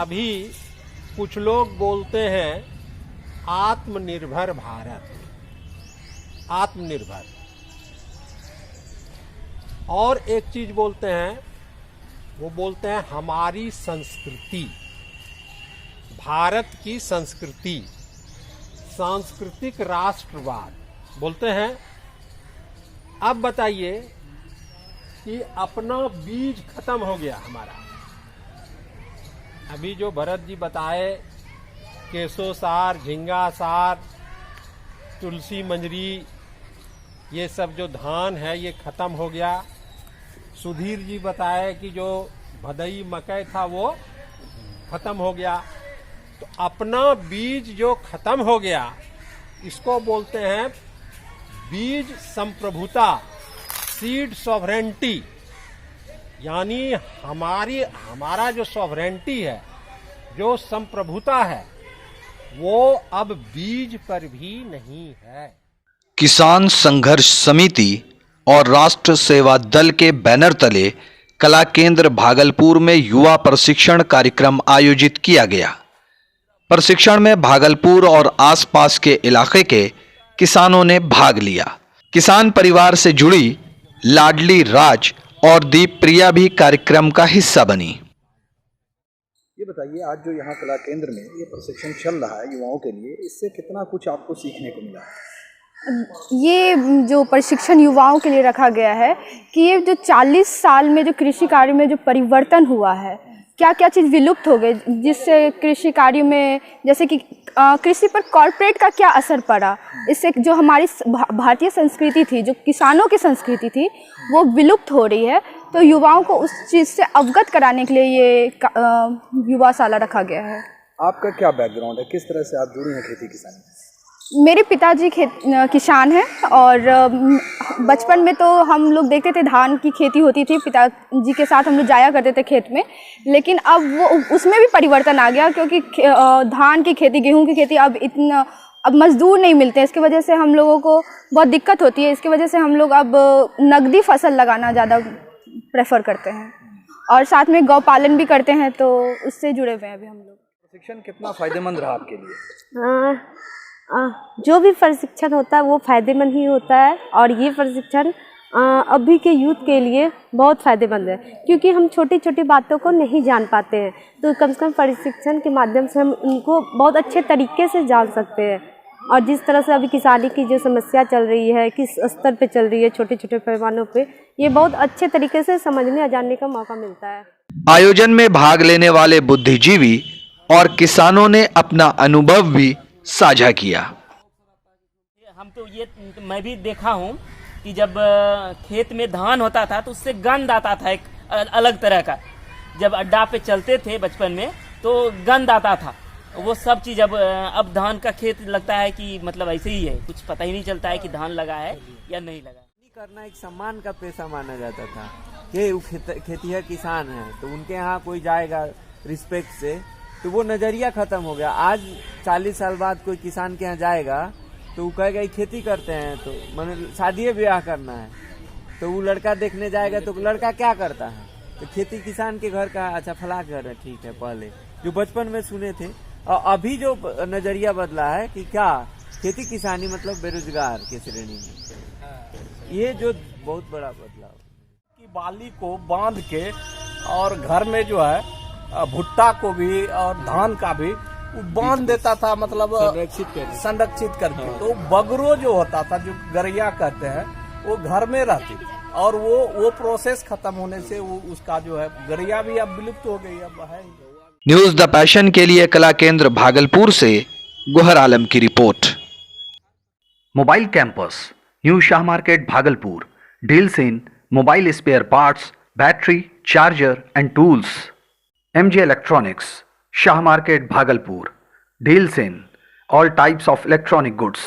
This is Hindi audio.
अभी कुछ लोग बोलते हैं आत्मनिर्भर भारत, आत्मनिर्भर, और एक चीज बोलते हैं, वो बोलते हैं हमारी संस्कृति, भारत की संस्कृति, सांस्कृतिक राष्ट्रवाद बोलते हैं। अब बताइए कि अपना बीज खत्म हो गया हमारा। अभी जो भरत जी बताए केसो सार, झींगा सार, तुलसी मंजरी, ये सब जो धान है ये खत्म हो गया। सुधीर जी बताए कि जो भदई मकई था वो खत्म हो गया। तो अपना बीज जो खत्म हो गया इसको बोलते हैं बीज संप्रभुता, सीड सॉवरेंटी। यानी हमारा जो सॉवरेंटी है, जो संप्रभुता है, वो अब बीज पर भी नहीं है। किसान संघर्ष समिति और राष्ट्र सेवा दल के बैनर तले कला केंद्र भागलपुर में युवा प्रशिक्षण कार्यक्रम आयोजित किया गया। प्रशिक्षण में भागलपुर और आसपास के इलाके के किसानों ने भाग लिया। किसान परिवार से जुड़ी लाडली राज और दीप प्रिया भी कार्यक्रम का हिस्सा बनी। ये बताइए, आज जो यहाँ कला केंद्र में ये प्रशिक्षण चल रहा है युवाओं के लिए, इससे कितना कुछ आपको सीखने को मिला? ये जो प्रशिक्षण युवाओं के लिए रखा गया है कि ये जो 40 साल में जो कृषि कार्य में जो परिवर्तन हुआ है, क्या क्या चीज़ विलुप्त हो गई, जिससे कृषि कार्य में जैसे कि कृषि पर कॉरपोरेट का क्या असर पड़ा, इससे जो हमारी भारतीय संस्कृति थी, जो किसानों की संस्कृति थी, वो विलुप्त हो रही है। तो युवाओं को उस चीज़ से अवगत कराने के लिए ये युवाशाला रखा गया है। आपका क्या बैकग्राउंड है, किस तरह से आप जुड़ी हैं खेती किसानी? मेरे पिताजी किसान हैं और बचपन में तो हम लोग देखते थे धान की खेती होती थी, पिताजी के साथ हम लोग जाया करते थे खेत में। लेकिन अब वो उसमें भी परिवर्तन आ गया, क्योंकि धान की खेती, गेहूं की खेती अब मजदूर नहीं मिलते हैं। इसकी वजह से हम लोगों को बहुत दिक्कत होती है। इसकी वजह से हम लोग अब नगदी फसल लगाना ज़्यादा प्रेफर करते हैं और साथ में गौ पालन भी करते हैं, तो उससे जुड़े हुए हैं अभी हम लोग। प्रशिक्षण कितना फ़ायदेमंद रहा आपके लिए? जो भी प्रशिक्षण होता है वो फ़ायदेमंद ही होता है, और ये प्रशिक्षण अभी के यूथ के लिए बहुत फ़ायदेमंद है, क्योंकि हम छोटी छोटी बातों को नहीं जान पाते हैं। तो कम से कम प्रशिक्षण के माध्यम से हम उनको बहुत अच्छे तरीके से जान सकते हैं। और जिस तरह से अभी किसानी की जो समस्या चल रही है, किस स्तर पे चल रही है, छोटे छोटे पैमानों पे, ये बहुत अच्छे तरीके से समझने और जानने का मौका मिलता है। आयोजन में भाग लेने वाले बुद्धिजीवी और किसानों ने अपना अनुभव भी साझा किया। हम तो ये मैं भी देखा हूँ कि जब खेत में धान होता था तो उससे गंध आता था, एक अलग तरह का। जब अड्डा पे चलते थे बचपन में तो गंध आता था। वो सब चीज़ अब धान का खेत लगता है कि मतलब ऐसे ही है, कुछ पता ही नहीं चलता है कि धान लगा है या नहीं लगा। करना एक सम्मान का पेशा माना जाता था कि वो खेतिहर किसान है तो उनके यहाँ कोई जाएगा रिस्पेक्ट से, तो वो नज़रिया ख़त्म हो गया। आज 40 साल बाद कोई किसान के यहाँ जाएगा तो वो कहेगा ये खेती करते हैं, तो मैंने शादी ब्याह करना है, तो वो लड़का देखने जाएगा तो लड़का क्या करता है, तो खेती किसान के घर का, अच्छा फला घर है, ठीक है। पहले जो बचपन में सुने थे, और अभी जो नज़रिया बदला है कि क्या खेती किसानी मतलब बेरोजगार के श्रेणी में, ये जो बहुत बड़ा बदलाव कि बाली को बांध के और घर में जो है भुट्टा को भी और धान का भी बांध देता था, मतलब संरक्षित करके। तो बगरो जो होता था, जो गरैया कहते हैं, वो घर में रहती थी, और वो प्रोसेस खत्म होने से वो उसका जो है गरैया भी अब विलुप्त हो गई, अब है। न्यूज द पैशन के लिए कला केंद्र भागलपुर से गुहर आलम की report. Mobile campus, new Shah market Bhagalpur, deals in mobile spare parts, battery, charger and tools. MG Electronics, Shah Market, Bhagalpur, deals in all types of electronic goods.